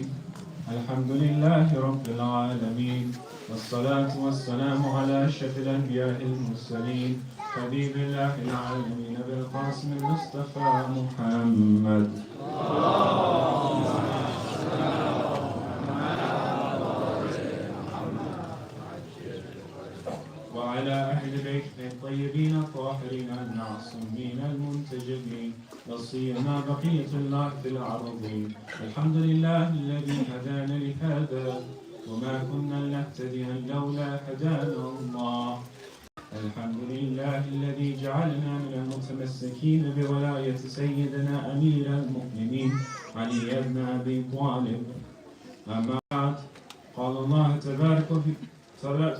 الرحيم الحمد لله رب العالمين والصلاة والسلام على أشرف الأنبياء المرسلين حبيب الله العالمين بالقاسم المصطفى محمد وعلى أهل بيته الطيبين الطاهرين المعصومين المنتجبين وصينا بقية الله في العرضين الحمد لله الذي هدانا لهذا وما كنا لنهتدي لولا هدانا الله الحمد لله الذي جعلنا من المتمسكين بولاية سيدنا أمير المؤمنين علي بن أبي طالب أما بعد قال الله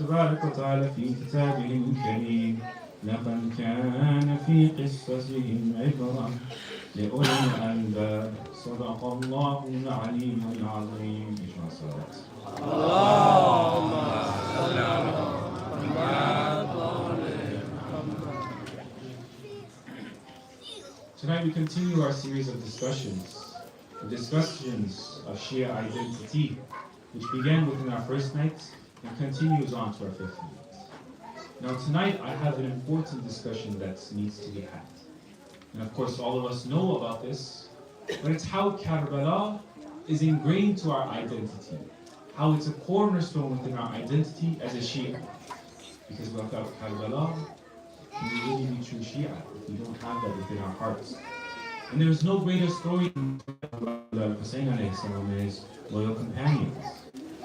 تبارك وتعالى في كتابه الكريم لقد كان في قصصهم عبرة لأولي الألباب صدق الله العلي العظيم. اللهم صل على Tonight we continue our series of discussions of Shia identity, which began within our first night and continues on to our fifth night. Now tonight I have an important discussion that needs to be had. And of course all of us know about this, but it's how Karbala is ingrained to our identity. How it's a cornerstone within our identity as a Shia. Because without Karbala, can we really be true Shia if we don't have that within our hearts? And there is no greater story than Brother Towfiq Sakhi and his loyal companions.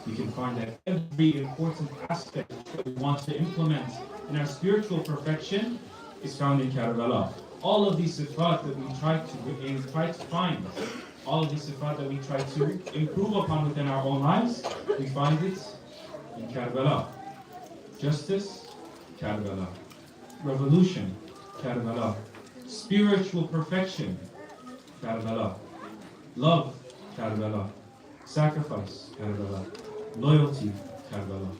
We can find that every important aspect that we want to implement in our spiritual perfection is found in Karbala. All of these sifat that we try to find, all of these sifat that we try to improve upon within our own lives, we find it in Karbala. Justice, Karbala. Revolution, Karbala. Spiritual perfection, Karbala. Love, Karbala. Sacrifice, Karbala. Loyalty, Karbala.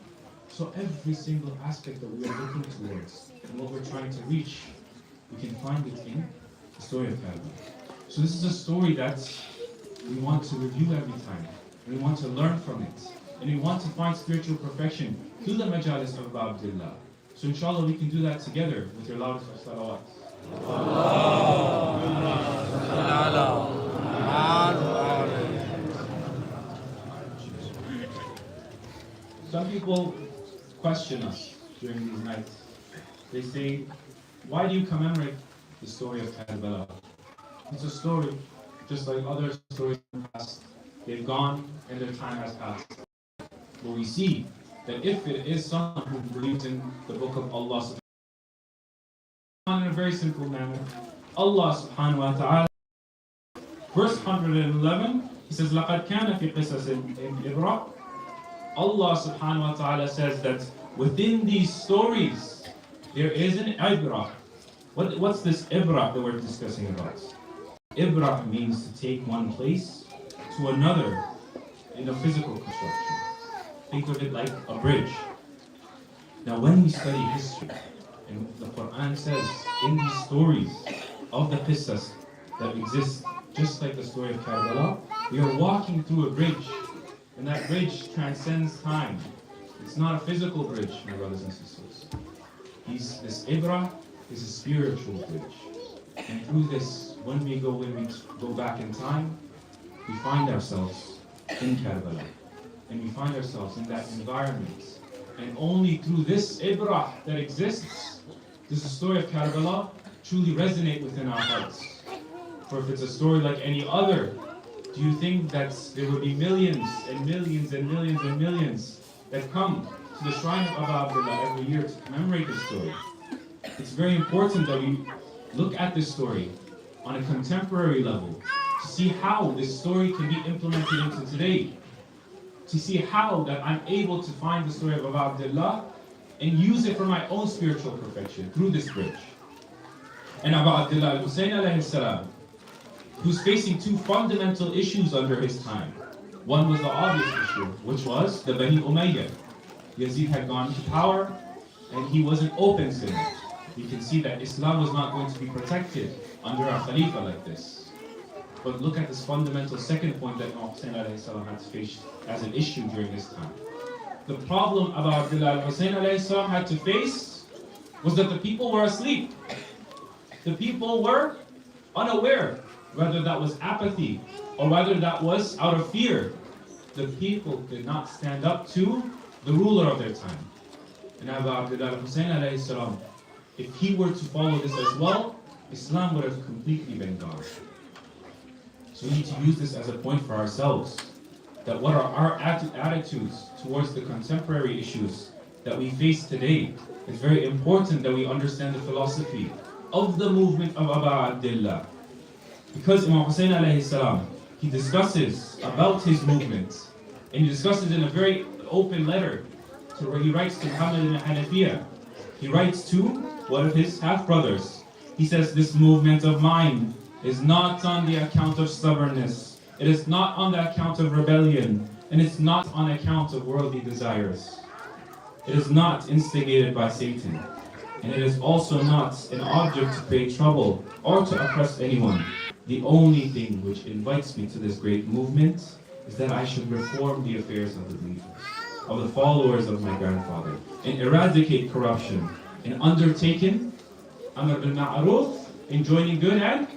So every single aspect that we are looking towards and what we're trying to reach, we can find it in the story of Karbala. So this is a story that we want to review every time, and we want to learn from it, and we want to find spiritual perfection through the majalis of Abu Abdullah. So inshallah we can do that together with your loudest of salawat. Some people question us during these nights. They say, why do you commemorate the story of Karbala? It's a story, just like other stories in the past. They've gone and their time has passed. But we see that if it is someone who believes in the book of Allah in a very simple manner, Allah subhanahu wa ta'ala, verse 111, he says, لَقَدْ كَانَ فِي قِصَصٍ إِبْرَةٍ. Allah subhanahu wa ta'ala says that within these stories, there is an ibrah. What's this ibrah that we're discussing about? Ibrah means to take one place to another in a physical construction. Think of it like a bridge. Now when we study history, and the Quran says in these stories of the qissas that exist, just like the story of Karbala, we are walking through a bridge, and that bridge transcends time. It's not a physical bridge, my brothers and sisters. This ibrah is a spiritual bridge. And through this, when we go back in time, we find ourselves in Karbala. And we find ourselves in that environment. And only through this ibrah that exists does the story of Karbala truly resonate within our hearts. For if it's a story like any other, do you think that there would be millions and millions and millions and millions that come to the shrine of Abu Abdullah every year to commemorate this story? It's very important that we look at this story on a contemporary level to see how this story can be implemented into today. To see how that I'm able to find the story of Abu Abdullah and use it for my own spiritual perfection through this bridge. And Abu Abdullah al-Husayn alayhi salam, who's facing two fundamental issues under his time. One was the obvious issue, which was the Bani Umayyah. Yazid had gone to power and he was an open sinner. You can see that Islam was not going to be protected under a Khalifa like this. But look at this fundamental second point that Imam Hussein alayhi salam had to face as an issue during his time. The problem Abu Abdullah al-Hussein alayhi salam had to face was that the people were asleep. The people were unaware, whether that was apathy or whether that was out of fear. The people did not stand up to the ruler of their time. And Abu Abdullah al-Hussein alayhi salam, if he were to follow this as well, Islam would have completely been gone. So we need to use this as a point for ourselves, that what are our attitudes towards the contemporary issues that we face today. It's very important that we understand the philosophy of the movement of Abu Abdullah. Because Imam Hussein alayhi salam, he discusses about his movement, and he discusses in a very open letter. He writes to Muhammad ibn Hanafiya. He writes to one of his half-brothers. He says, this movement of mine is not on the account of stubbornness. It is not on the account of rebellion. And it's not on account of worldly desires. It is not instigated by Satan. And it is also not an object to create trouble or to oppress anyone. The only thing which invites me to this great movement is that I should reform the affairs of the believers, of the followers of my grandfather, and eradicate corruption, and undertaken Amr bil Ma'ruf, in joining good, and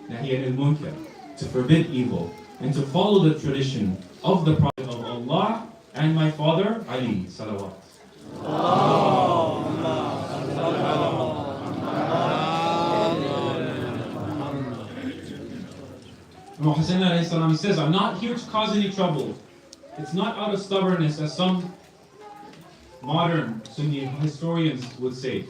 Nahi anil Munkar, to forbid evil, and to follow the tradition of the Prophet of Allah and my father Ali, salawat. Imam Hussein alayhi salam, he says, I'm not here to cause any trouble. It's not out of stubbornness, as some modern Sunni historians would say.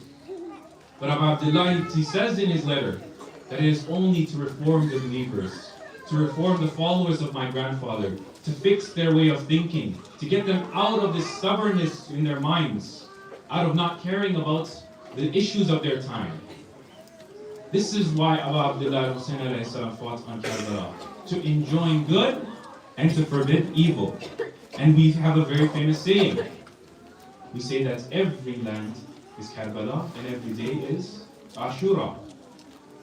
But Abu Abdullah, he says in his letter that it is only to reform the believers, to reform the followers of my grandfather, to fix their way of thinking, to get them out of this stubbornness in their minds, out of not caring about the issues of their time. This is why Abu Abdullah Hussein alayhi salam fought on Karbala, to enjoin good and to forbid evil. And we have a very famous saying. We say that every land is Karbala and every day is Ashura.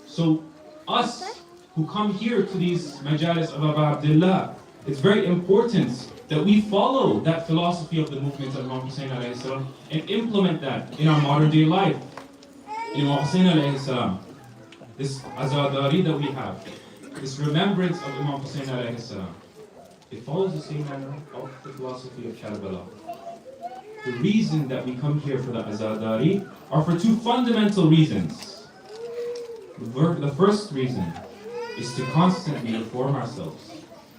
So us who come here to these majalis of Abu Abdullah, it's very important that we follow that philosophy of the movement of Imam Hussein alayhi salam and implement that in our modern day life. Imam Hussein alayhi salam, this Azadari that we have, this remembrance of Imam Hussein alayhi salam, it follows the same manner of the philosophy of Karbala. The reason that we come here for the Azadari are for two fundamental reasons. The first reason is to constantly reform ourselves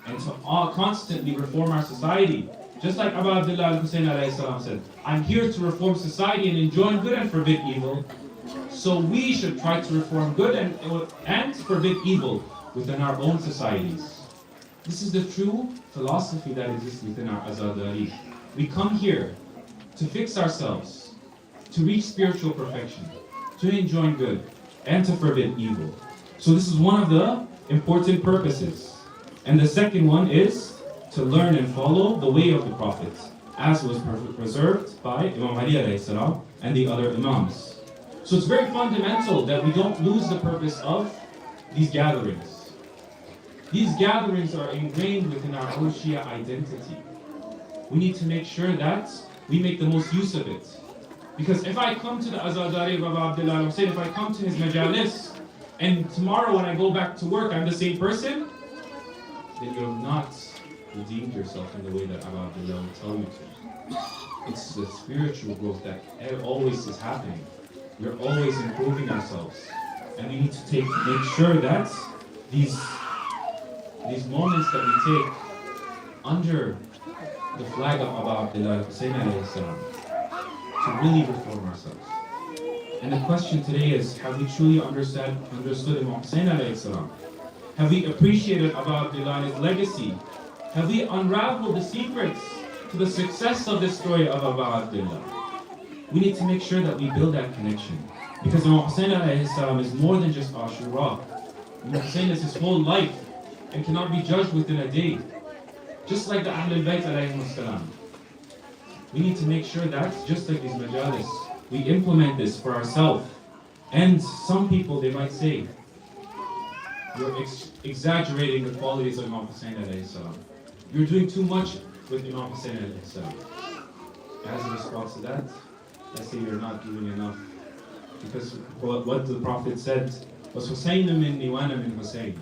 and to constantly reform our society. Just like Abu Abdullah al-Hussein alayhi salam said, I'm here to reform society and enjoin good and forbid evil. So we should try to reform good and forbid evil within our own societies. This is the true philosophy that exists within our Azadari. We come here to fix ourselves, to reach spiritual perfection, to enjoin good, and to forbid evil. So this is one of the important purposes. And the second one is to learn and follow the way of the prophets, as was preserved by Imam Ali alayhi salam and the other Imams. So it's very fundamental that we don't lose the purpose of these gatherings. These gatherings are ingrained within our own Shia identity. We need to make sure that we make the most use of it. Because if I come to the Azadari of Abu Abdullah al-Hussein, if I come to his majalis, and tomorrow when I go back to work, I'm the same person, then you have not redeemed yourself in the way that Abu Abdullah will tell you to. It's the spiritual growth that always is happening. We're always improving ourselves. And we need to make sure that these moments that we take under the flag of Abu Abdullah Hussein alayhi salam, to really reform ourselves. And the question today is, have we truly understood Imam Hussein alayhi salam? Have we appreciated Abu Abdullah and his legacy? Have we unraveled the secrets to the success of the story of Abu Abdullah? We need to make sure that we build that connection. Because Imam Hussein alayhi salam is more than just Ashura. Imam Hussein is his whole life and cannot be judged within a day. Just like the Ahlulbayt alayhi salam. We need to make sure that, just like these majalis, we implement this for ourselves. And some people, they might say, you're exaggerating the qualities of Imam Hussein alayhi salam. You're doing too much with Imam Hussein alayhi salam. As a response to that, I say you're not doing enough. Because what the Prophet said was Hussein minni wa ana min Hussein.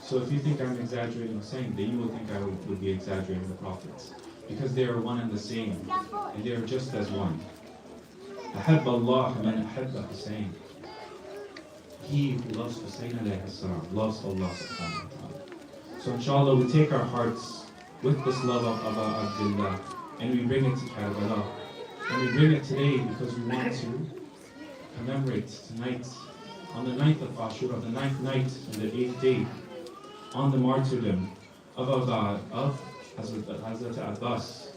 So if you think I'm exaggerating Hussein, then you will think I would be exaggerating the Prophets. Because they are one and the same, and they are just as one. أحب الله من أحب Hussein. He who loves Hussein alayhi salam loves Allah subhanahu wa ta'ala. So inshallah we take our hearts with this love of Aba Abdullah and we bring it to Karbala. And we bring it today because we want to commemorate tonight, on the 9th of Ashura, the 9th night and the 8th day, on the martyrdom of Hazrat Abbas.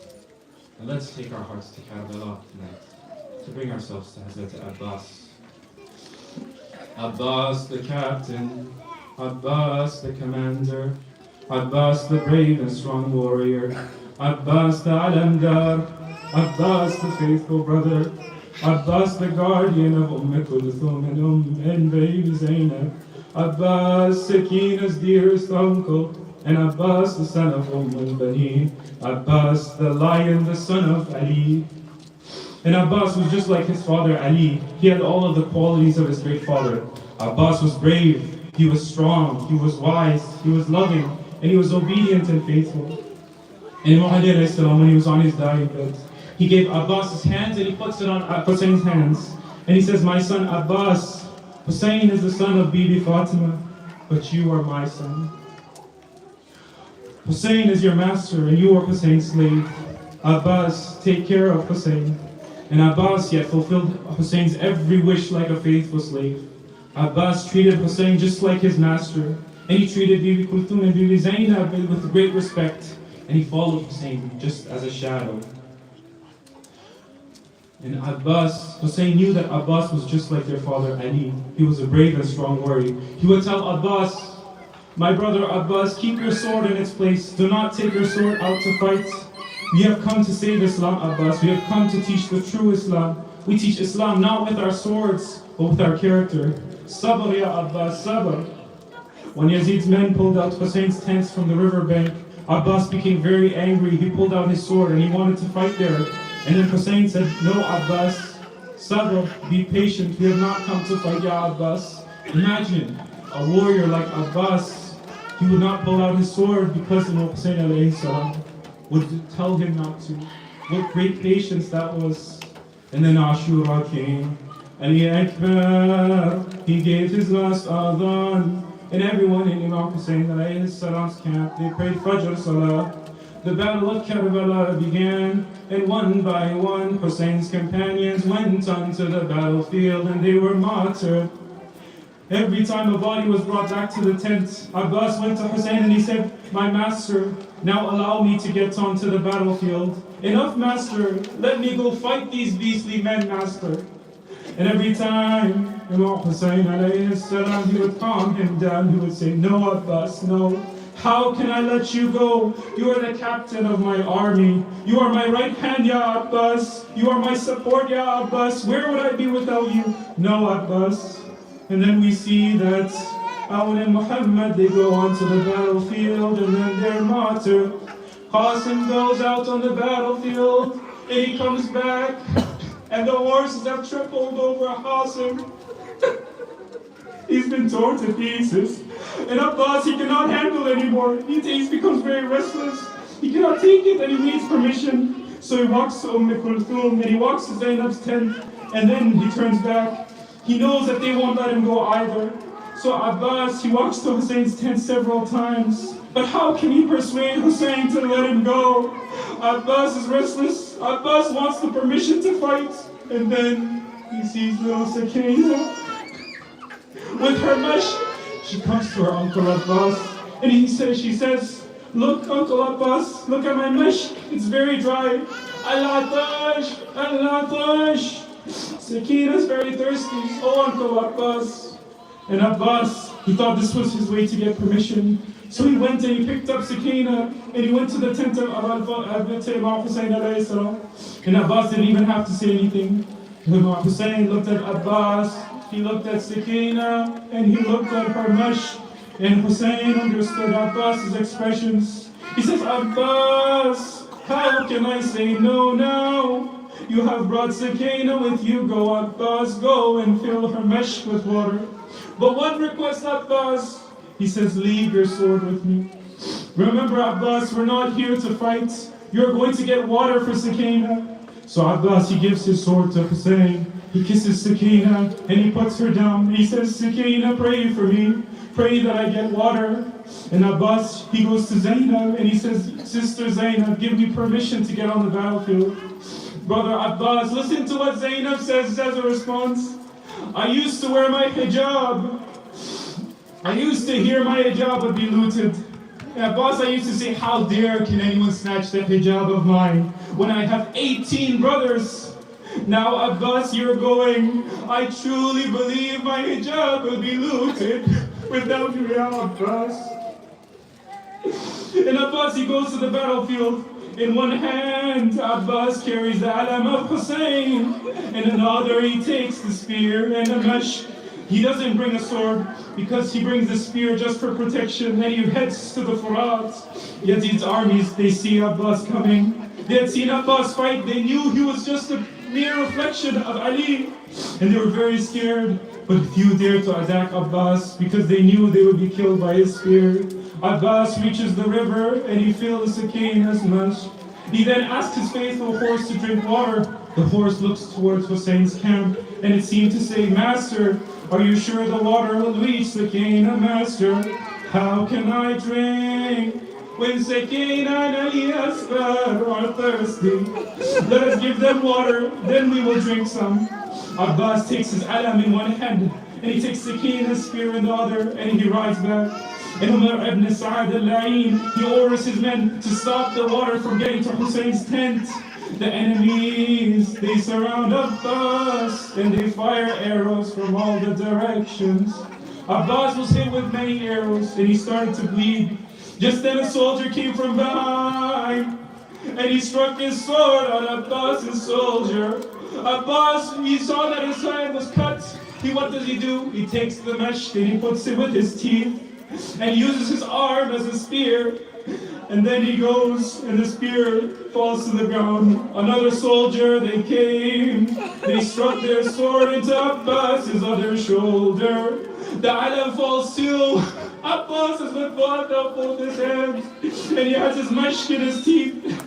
And let's take our hearts to Karbala tonight, to bring ourselves to Hazrat Abbas. Abbas the captain, Abbas the commander, Abbas the brave and strong warrior, Abbas the alamdar, Abbas the faithful brother, Abbas the guardian of Kulthum and baby Zainab, Abbas Sakina's dearest uncle, and Abbas the son of al-Bani, Abbas the lion, the son of Ali. And Abbas was just like his father Ali. He had all of the qualities of his great father. Abbas was brave, he was strong, he was wise, he was loving, and he was obedient and faithful. And Imam Ali when he was on his dying bed, he gave Abbas his hands and he puts it on Hussein's hands. And he says, my son Abbas, Hussein is the son of Bibi Fatima, but you are my son. Hussein is your master and you are Hussein's slave. Abbas, take care of Hussein. And Abbas yet fulfilled Hussein's every wish like a faithful slave. Abbas treated Hussein just like his master. And he treated Bibi Kulthum and Bibi Zainab with great respect. And he followed Hussein just as a shadow. And Hussein knew that Abbas was just like their father Ali. He was a brave and strong warrior. He would tell Abbas, my brother Abbas, keep your sword in its place. Do not take your sword out to fight. We have come to save Islam, Abbas. We have come to teach the true Islam. We teach Islam not with our swords, but with our character. Sabr ya Abbas, sabr. When Yazid's men pulled out Hussein's tents from the riverbank, Abbas became very angry. He pulled out his sword and he wanted to fight there. And then Hussein said, no Abbas, sabr, be patient. We have not come to fight, ya Abbas. Imagine a warrior like Abbas, he would not pull out his sword because Imam Hussein alayhi salam would tell him not to. What great patience that was. And then Ashura came. Ali Akbar, he gave his last adhan. And everyone in Imam Hussein alayhi salam's camp, they prayed Fajr Salah. The battle of Karbala began, and one by one Hussein's companions went onto the battlefield and they were martyred. Every time a body was brought back to the tent, Abbas went to Hussein and he said, my master, now allow me to get onto the battlefield. Enough, master, let me go fight these beastly men, master. And every time Imam Hussein alayhi salam, he would calm him down, he would say, no Abbas, no. How can I let you go? You are the captain of my army. You are my right hand, ya Abbas. You are my support, ya Abbas. Where would I be without you? No, Abbas. And then we see that Awn and Muhammad, they go onto the battlefield and then they're martyred. Qasim goes out on the battlefield and he comes back and the horses have tripled over Qasim. He's been torn to pieces. And Abbas, he cannot handle anymore. He becomes very restless. He cannot take it and he needs permission. So he walks to Kulthum and he walks to Zainab's tent and then he turns back. He knows that they won't let him go either. So Abbas, he walks to Hussein's tent several times. But how can he persuade Hussein to let him go? Abbas is restless. Abbas wants the permission to fight. And then he sees little Sakina with her mesh. She comes to her uncle Abbas and she says, look Uncle Abbas, look at my mesh, it's very dry. Al-Atash, Al-Atash. Sakina's very thirsty, oh Uncle Abbas. And Abbas, he thought this was his way to get permission. So he went and he picked up Sakina and he went to the tent of Imam Hussein alayhi salam. And Abbas didn't even have to say anything. Imam Hussein looked at Abbas, he looked at Sakina, and he looked at her mesh, And Hussein understood Abbas's expressions. He says, Abbas, how can I say no now? You have brought Sakina with you. Go, Abbas, go and fill her mesh with water. But one request, Abbas. He says, leave your sword with me. Remember, Abbas, we're not here to fight. You're going to get water for Sakina. So Abbas, he gives his sword to Hussein. He kisses Sakina and he puts her down. He says, Sakina, pray for me. Pray that I get water. And Abbas, he goes to Zainab and he says, Sister Zainab, give me permission to get on the battlefield. Brother Abbas, listen to what Zainab says as a response. I used to wear my hijab. I used to hear my hijab would be looted. Abbas, I used to say, how dare can anyone snatch that hijab of mine when I have 18 brothers? Now Abbas, you're going. I truly believe my hijab will be looted without you, Ya Abbas. And Abbas, he goes to the battlefield. In one hand, Abbas carries the alam of Hussein. In another, he takes the spear and the mesh. He doesn't bring a sword because he brings the spear just for protection. And he heads to the Furat. Yazid's armies, they see Abbas coming. They had seen Abbas fight. They knew he was just a mere reflection of Ali. And they were very scared. But few dared to attack Abbas because they knew they would be killed by his spear. Abbas reaches the river and he fills the Sakina's mesh. He then asks his faithful horse to drink water. The horse looks towards Hussein's camp and it seemed to say, Master, are you sure the water will reach Sakina, Master? How can I drink when Sakina and Ali Asghar are thirsty? Let us give them water, then we will drink some. Abbas takes his alam in one hand and he takes Sakina's spear in the other and he rides back. And Umar ibn Sa'ad al-La'in, he orders his men to stop the water from getting to Hussein's tent. The enemies, they surround Abbas and they fire arrows from all the directions. Abbas was hit with many arrows and he started to bleed. Just then a soldier came from behind and he struck his sword on Abbas's soldier. Abbas, he saw that his hand was cut. What does he do? He takes the mesh and he puts it with his teeth and uses his arm as a spear. And then he goes and the spear falls to the ground. Another soldier, they came. They struck their sword into Abbas's other shoulder. The alam falls too. Abbas has been blocked up with his hands. And he has his mesh in his teeth.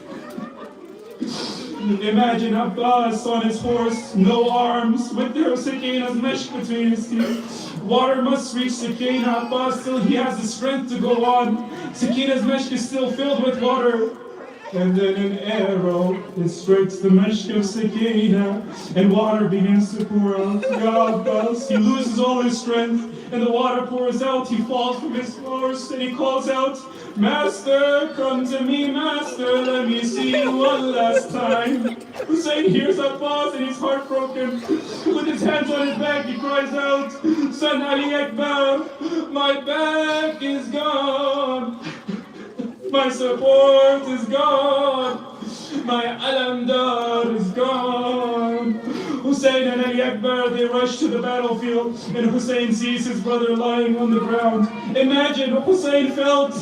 Imagine Abbas on his horse, no arms, with their Sakina's mesh between his teeth. Water must reach Sakina. Abbas still, he has the strength to go on. Sakina's mesh is still filled with water. And then an arrow, it strikes the mesh of Sakina, and water begins to pour out. Ya Abbas, he loses all his strength, and the water pours out. He falls from his horse, and he calls out, Master, come to me, Master, let me see you one last time. Hussein hears Abbas, and he's heartbroken. With his hands on his back, he cries out, Son Ali Akbar, my back is gone. My support is gone. My alamdar is gone. Hussein and Ali Akbar, they rush to the battlefield, and Hussein sees his brother lying on the ground. Imagine Hussein felt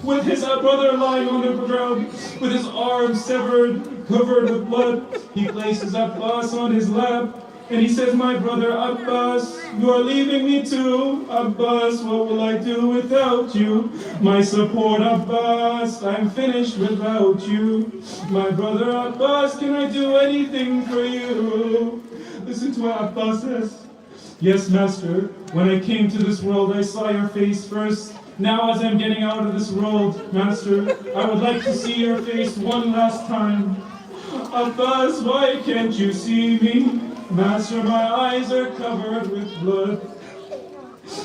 with his brother lying on the ground, with his arms severed, covered with blood. He places Abbas on his lap, and he says, my brother Abbas, you are leaving me too. Abbas, what will I do without you? My support, Abbas, I'm finished without you. My brother Abbas, can I do anything for you? Listen to what Abbas says. Yes, Master, when I came to this world, I saw your face first. Now as I'm getting out of this world, Master, I would like to see your face one last time. Abbas, why can't you see me? Master, my eyes are covered with blood.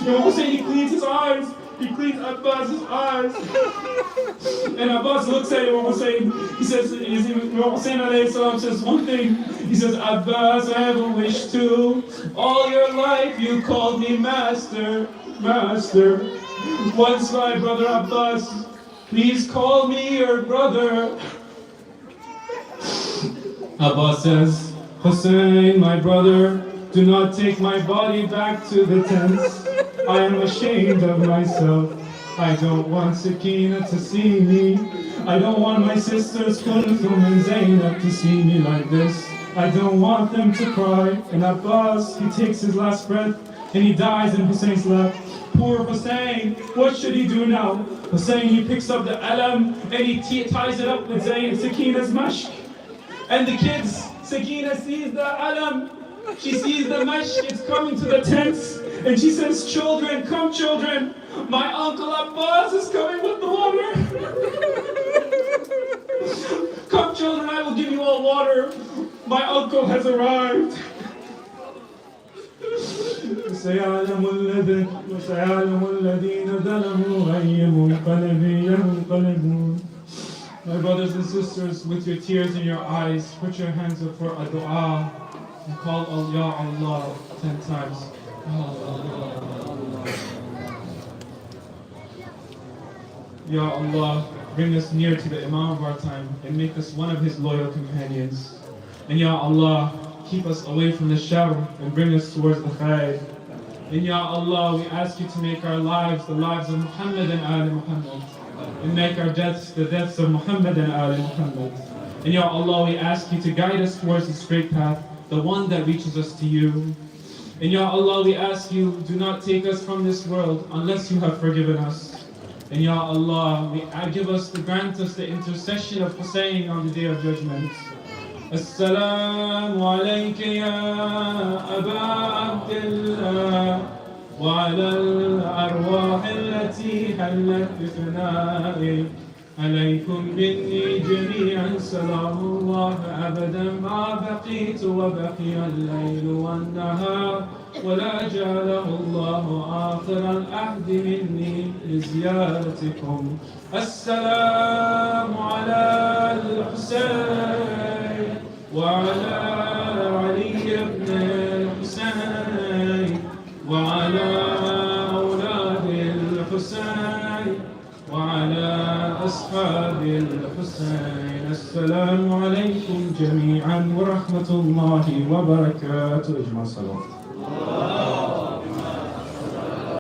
Imam Hussein, he cleans his eyes. He cleans Abbas's eyes. And Abbas looks at Imam Hussein. He says, Imam Hussein alayhi salam says one thing. He says, Abbas, I have a wish too. All your life you called me Master, Master. Once my brother Abbas, please call me your brother. Abbas says, Hussein, my brother, Do not take my body back to the tents. I am ashamed of myself. I don't want Sakina to see me. I don't want my sisters Kulthum and Zainab to see me like this. I don't want them to cry. And Abbas, he takes his last breath and he dies in Hussein's lap. Poor Hussein, what should he do now? Hussein, he picks up the alam and he ties it up with Zayn, Sakina's mashk. And the kids, Sakina sees the alam, she sees the mashk, it's coming to the tents, and she says, children, come children, my uncle Abbas is coming with the water. Come children, I will give you all water. My uncle has arrived. وسيعلم الذين ظلموا أي منقلب ينقلبون. My brothers and sisters, with your tears in your eyes, put your hands up for a dua and call Ya Allah 10 times. Ya Allah, bring us near to the Imam of our time and make us one of his loyal companions. And Ya Allah, keep us away from the shar and bring us towards the khair. And Ya Allah, we ask you to make our lives the lives of Muhammad and Ali Muhammad, and make our deaths the deaths of Muhammad and Ali Muhammad. And Ya Allah, we ask you to guide us towards the straight path, the one that reaches us to you. And Ya Allah, we ask you, do not take us from this world unless you have forgiven us. And Ya Allah, grant us the intercession of Hussein on the Day of Judgment. السلام عليك يا أبا عبد الله وعلى الأرواح التي حلت بفنائك عليكم مني جميعا سلام الله أبدا ما بقيت وبقي الليل والنهار ولا جعله الله آخر العهد مني لزيارتكم. السلام على الحسين وعلى علي بن الحسين وعلى أولاد الحسين وعلى أصحاب الحسين. السلام عليكم جميعا ورحمة الله وبركاته. اجمع صلوات.